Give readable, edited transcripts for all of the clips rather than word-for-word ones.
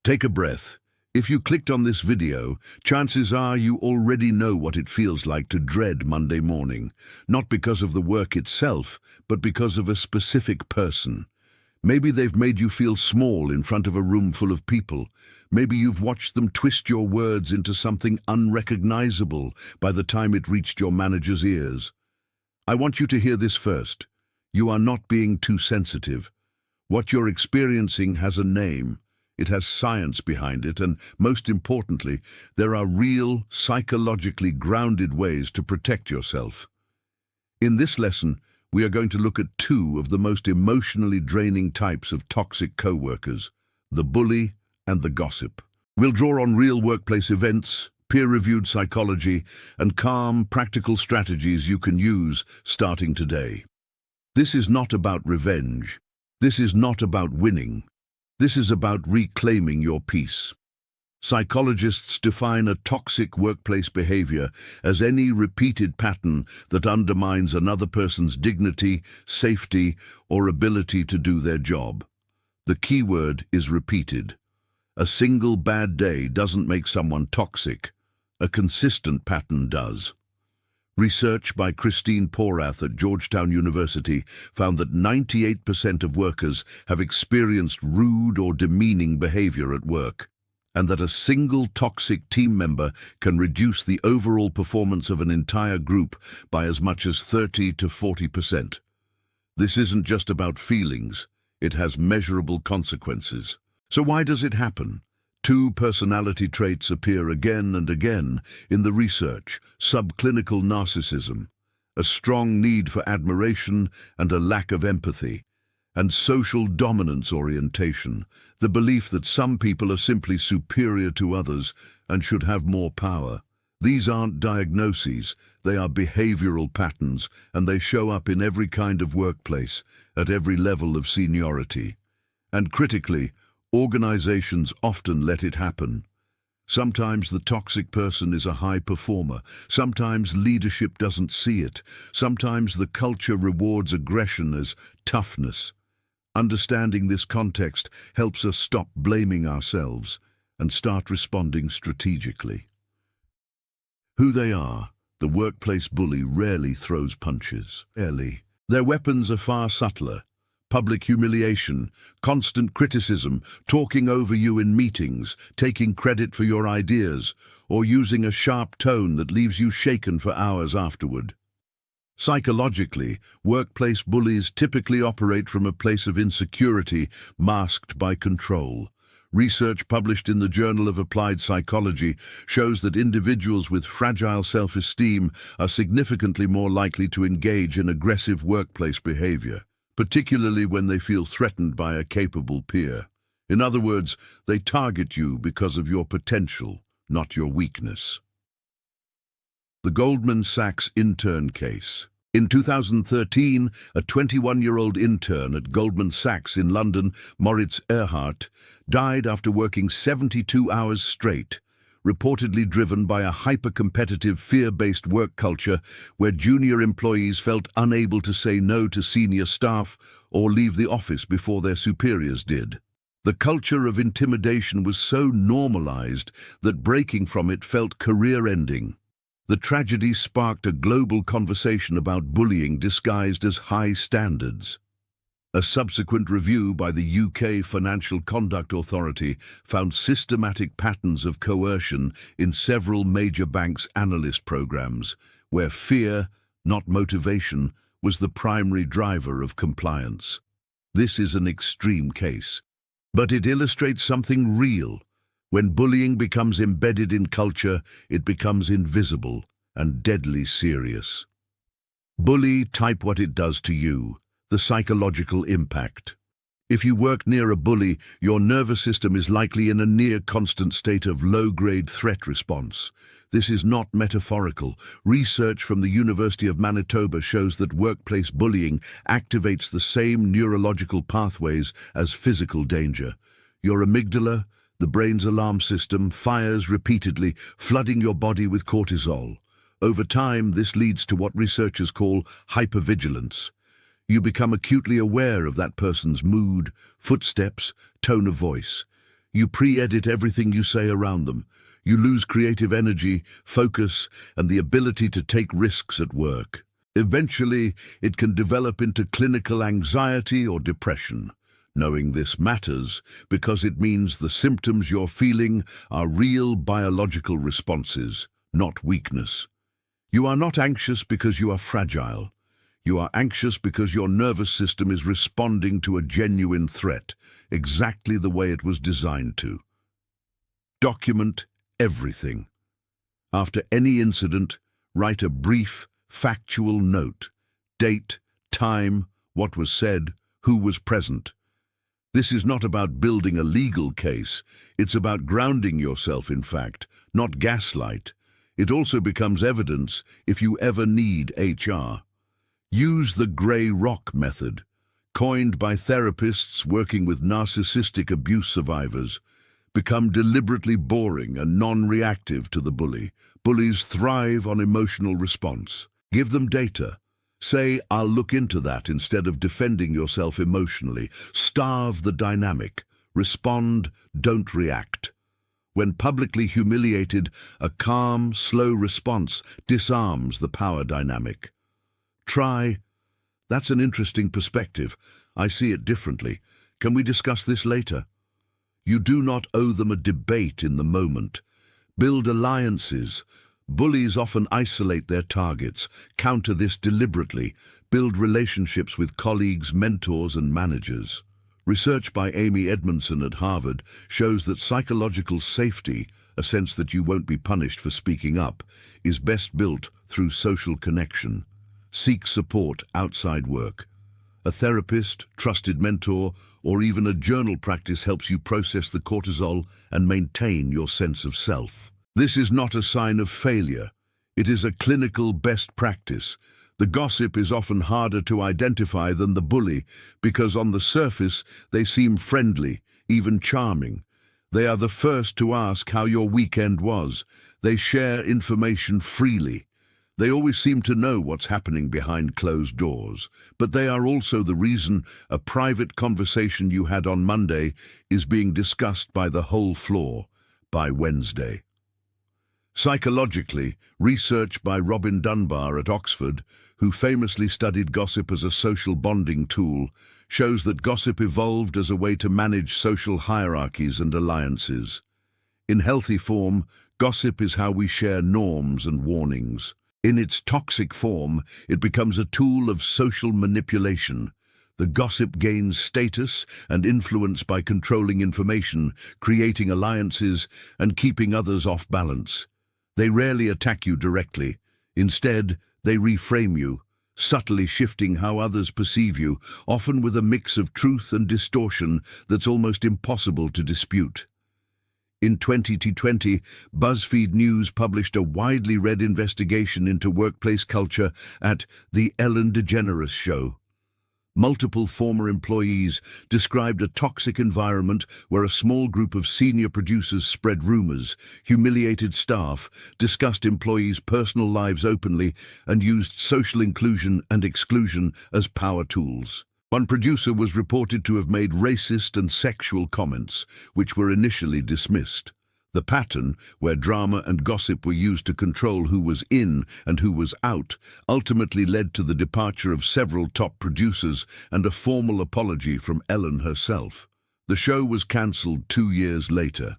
Take a breath. If you clicked on this video, chances are you already know what it feels like to dread Monday morning, not because of the work itself, but because of a specific person. Maybe they've made you feel small in front of a room full of people. Maybe you've watched them twist your words into something unrecognizable by the time it reached your manager's ears. I want you to hear this first. You are not being too sensitive. What you're experiencing has a name. It has science behind it, and most importantly, there are real, psychologically grounded ways to protect yourself. In this lesson, we are going to look at two of the most emotionally draining types of toxic coworkers, the bully and the gossip. We'll draw on real workplace events, peer-reviewed psychology, and calm, practical strategies you can use starting today. This is not about revenge. This is not about winning. This is about reclaiming your peace. Psychologists define a toxic workplace behavior as any repeated pattern that undermines another person's dignity, safety, or ability to do their job. The key word is repeated. A single bad day doesn't make someone toxic. A consistent pattern does. Research by Christine Porath at Georgetown University found that 98% of workers have experienced rude or demeaning behavior at work, and that a single toxic team member can reduce the overall performance of an entire group by as much as 30 to 40%. This isn't just about feelings, it has measurable consequences. So why does it happen? Two personality traits appear again and again in the research: subclinical narcissism, a strong need for admiration and a lack of empathy, and social dominance orientation, the belief that some people are simply superior to others and should have more power. These aren't diagnoses, they are behavioral patterns, and they show up in every kind of workplace, at every level of seniority. And critically, organizations often let it happen. Sometimes the toxic person is a high performer. Sometimes leadership doesn't see it. Sometimes the culture rewards aggression as toughness. Understanding this context helps us stop blaming ourselves and start responding strategically. Who they are, the workplace bully rarely throws punches. Rarely. Their weapons are far subtler. Public humiliation, constant criticism, talking over you in meetings, taking credit for your ideas, or using a sharp tone that leaves you shaken for hours afterward. Psychologically, workplace bullies typically operate from a place of insecurity masked by control. Research published in the Journal of Applied Psychology shows that individuals with fragile self-esteem are significantly more likely to engage in aggressive workplace behavior, particularly when they feel threatened by a capable peer. In other words, they target you because of your potential, not your weakness. The Goldman Sachs intern case. In 2013, a 21-year-old intern at Goldman Sachs in London, Moritz Erhardt, died after working 72 hours straight, reportedly driven by a hyper-competitive, fear-based work culture where junior employees felt unable to say no to senior staff or leave the office before their superiors did. The culture of intimidation was so normalized that breaking from it felt career-ending. The tragedy sparked a global conversation about bullying disguised as high standards. A subsequent review by the UK Financial Conduct Authority found systematic patterns of coercion in several major banks' analyst programs, where fear, not motivation, was the primary driver of compliance. This is an extreme case, but it illustrates something real. When bullying becomes embedded in culture, it becomes invisible and deadly serious. Bully, type what it does to you. The psychological impact. If you work near a bully, your nervous system is likely in a near-constant state of low-grade threat response. This is not metaphorical. Research from the University of Manitoba shows that workplace bullying activates the same neurological pathways as physical danger. Your amygdala, the brain's alarm system, fires repeatedly, flooding your body with cortisol. Over time, this leads to what researchers call hypervigilance. You become acutely aware of that person's mood, footsteps, tone of voice. You pre-edit everything you say around them. You lose creative energy, focus, and the ability to take risks at work. Eventually, it can develop into clinical anxiety or depression. Knowing this matters because it means the symptoms you're feeling are real biological responses, not weakness. You are not anxious because you are fragile. You are anxious because your nervous system is responding to a genuine threat, exactly the way it was designed to. Document everything. After any incident, write a brief, factual note. Date, time, what was said, who was present. This is not about building a legal case. It's about grounding yourself in fact, not gaslight. It also becomes evidence if you ever need HR. Use the grey rock method, coined by therapists working with narcissistic abuse survivors. Become deliberately boring and non-reactive to the bully. Bullies thrive on emotional response. Give them data. Say, "I'll look into that," instead of defending yourself emotionally. Starve the dynamic. Respond, don't react. When publicly humiliated, a calm, slow response disarms the power dynamic. Try, "That's an interesting perspective. I see it differently. Can we discuss this later?" You do not owe them a debate in the moment. Build alliances. Bullies often isolate their targets. Counter this deliberately. Build relationships with colleagues, mentors, and managers. Research by Amy Edmondson at Harvard shows that psychological safety, a sense that you won't be punished for speaking up, is best built through social connection. Seek support outside work. A therapist, trusted mentor, or even a journal practice helps you process the cortisol and maintain your sense of self. This is not a sign of failure. It is a clinical best practice. The gossip is often harder to identify than the bully because on the surface they seem friendly, even charming. They are the first to ask how your weekend was. They share information freely. They always seem to know what's happening behind closed doors, but they are also the reason a private conversation you had on Monday is being discussed by the whole floor by Wednesday. Psychologically, research by Robin Dunbar at Oxford, who famously studied gossip as a social bonding tool, shows that gossip evolved as a way to manage social hierarchies and alliances. In healthy form, gossip is how we share norms and warnings. In its toxic form, it becomes a tool of social manipulation. The gossip gains status and influence by controlling information, creating alliances, and keeping others off balance. They rarely attack you directly. Instead, they reframe you, subtly shifting how others perceive you, often with a mix of truth and distortion that's almost impossible to dispute. In 2020, BuzzFeed News published a widely read investigation into workplace culture at The Ellen DeGeneres Show. Multiple former employees described a toxic environment where a small group of senior producers spread rumors, humiliated staff, discussed employees' personal lives openly, and used social inclusion and exclusion as power tools. One producer was reported to have made racist and sexual comments, which were initially dismissed. The pattern, where drama and gossip were used to control who was in and who was out, ultimately led to the departure of several top producers and a formal apology from Ellen herself. The show was cancelled 2 years later.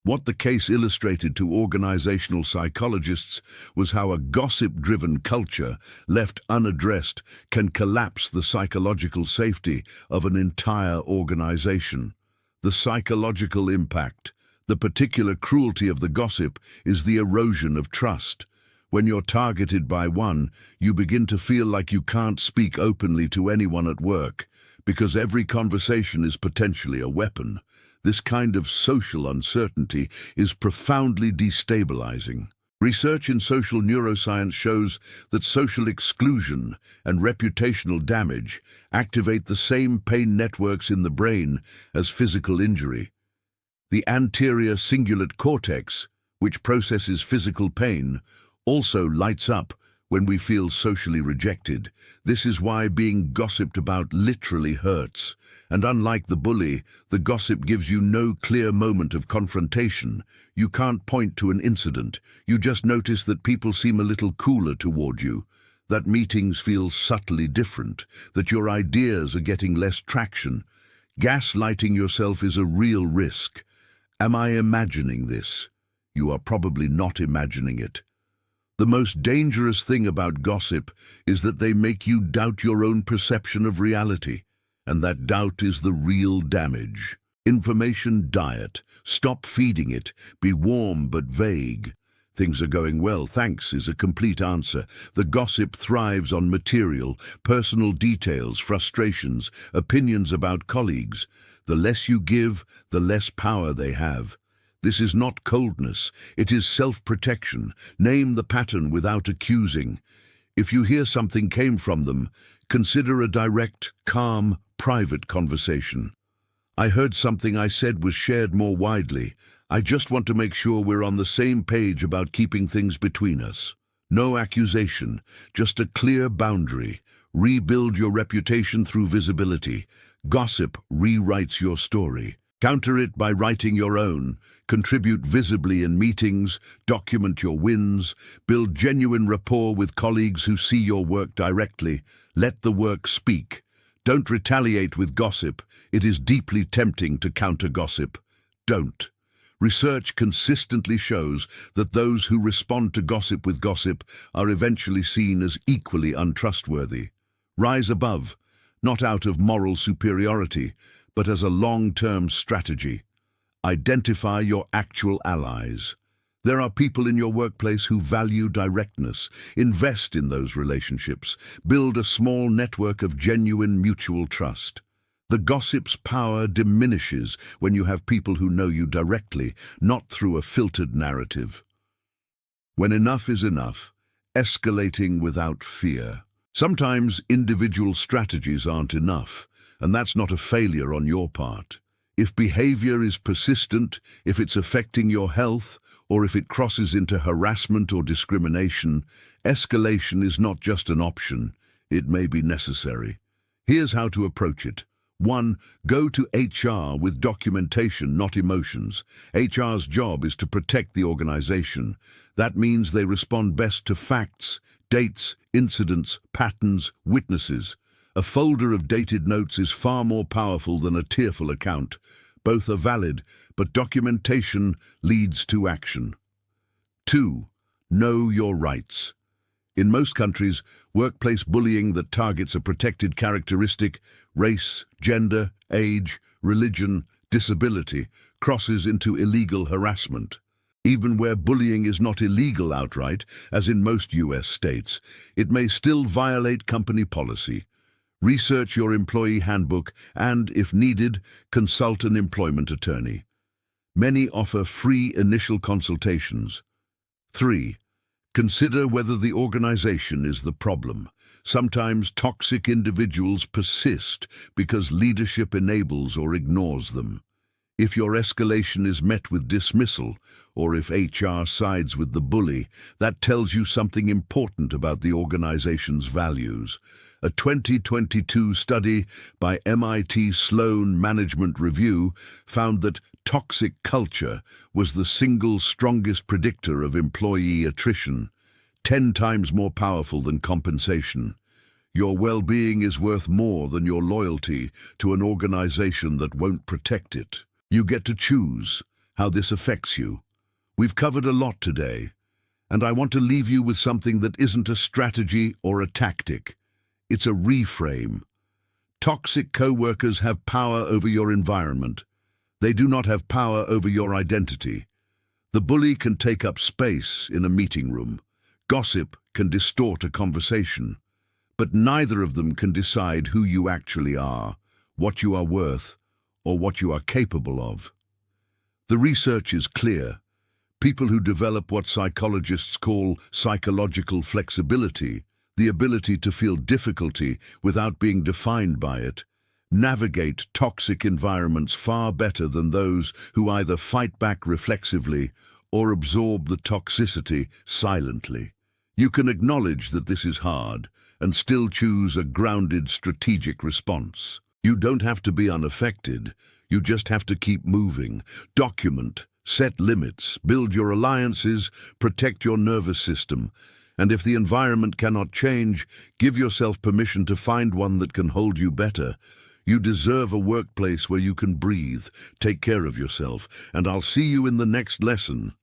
What the case illustrated to organizational psychologists was how a gossip-driven culture, left unaddressed, can collapse the psychological safety of an entire organization. The psychological impact. The particular cruelty of the gossip is the erosion of trust. When you're targeted by one, you begin to feel like you can't speak openly to anyone at work, because every conversation is potentially a weapon. This kind of social uncertainty is profoundly destabilizing. Research in social neuroscience shows that social exclusion and reputational damage activate the same pain networks in the brain as physical injury. The anterior cingulate cortex, which processes physical pain, also lights up when we feel socially rejected. This is why being gossiped about literally hurts. And unlike the bully, the gossip gives you no clear moment of confrontation. You can't point to an incident. You just notice that people seem a little cooler toward you, that meetings feel subtly different, that your ideas are getting less traction. Gaslighting yourself is a real risk. Am I imagining this? You are probably not imagining it. The most dangerous thing about gossip is that they make you doubt your own perception of reality, and that doubt is the real damage. Information diet. Stop feeding it. Be warm but vague. Things are going well, thanks, is a complete answer. The gossip thrives on material, personal details, frustrations, opinions about colleagues. The less you give, the less power they have. This is not coldness, it is self-protection. Name the pattern without accusing. If you hear something came from them, consider a direct, calm, private conversation. I heard something I said was shared more widely. I just want to make sure we're on the same page about keeping things between us. No accusation, just a clear boundary. Rebuild your reputation through visibility. Gossip rewrites your story. Counter it by writing your own. Contribute visibly in meetings, document your wins, build genuine rapport with colleagues who see your work directly. Let the work speak. Don't retaliate with gossip. It is deeply tempting to counter gossip. Don't. Research consistently shows that those who respond to gossip with gossip are eventually seen as equally untrustworthy. Rise above, not out of moral superiority, but as a long-term strategy. Identify your actual allies. There are people in your workplace who value directness. Invest in those relationships. Build a small network of genuine mutual trust. The gossip's power diminishes when you have people who know you directly, not through a filtered narrative. When enough is enough, escalating without fear. Sometimes individual strategies aren't enough, and that's not a failure on your part. If behavior is persistent, if it's affecting your health, or if it crosses into harassment or discrimination, escalation is not just an option, it may be necessary. Here's how to approach it. 1. Go to HR with documentation, not emotions. HR's job is to protect the organization. That means they respond best to facts, dates, incidents, patterns, witnesses. A folder of dated notes is far more powerful than a tearful account. Both are valid, but documentation leads to action. 2. Know your rights. In most countries, workplace bullying that targets a protected characteristic, race, gender, age, religion, disability, crosses into illegal harassment. Even where bullying is not illegal outright, as in most US states, it may still violate company policy. Research your employee handbook and, if needed, consult an employment attorney. Many offer free initial consultations. 3. Consider whether the organization is the problem. Sometimes toxic individuals persist because leadership enables or ignores them. If your escalation is met with dismissal, or if HR sides with the bully, that tells you something important about the organization's values. A 2022 study by MIT Sloan Management Review found that toxic culture was the single strongest predictor of employee attrition, 10 times more powerful than compensation. Your well-being is worth more than your loyalty to an organization that won't protect it. You get to choose how this affects you. We've covered a lot today, and I want to leave you with something that isn't a strategy or a tactic. It's a reframe. Toxic coworkers have power over your environment. They do not have power over your identity. The bully can take up space in a meeting room. Gossip can distort a conversation. But neither of them can decide who you actually are, what you are worth, or what you are capable of. The research is clear. People who develop what psychologists call psychological flexibility, the ability to feel difficulty without being defined by it, navigate toxic environments far better than those who either fight back reflexively or absorb the toxicity silently. You can acknowledge that this is hard and still choose a grounded, strategic response. You don't have to be unaffected. You just have to keep moving. Document, set limits, build your alliances, protect your nervous system. And if the environment cannot change, give yourself permission to find one that can hold you better. You deserve a workplace where you can breathe, take care of yourself, and I'll see you in the next lesson.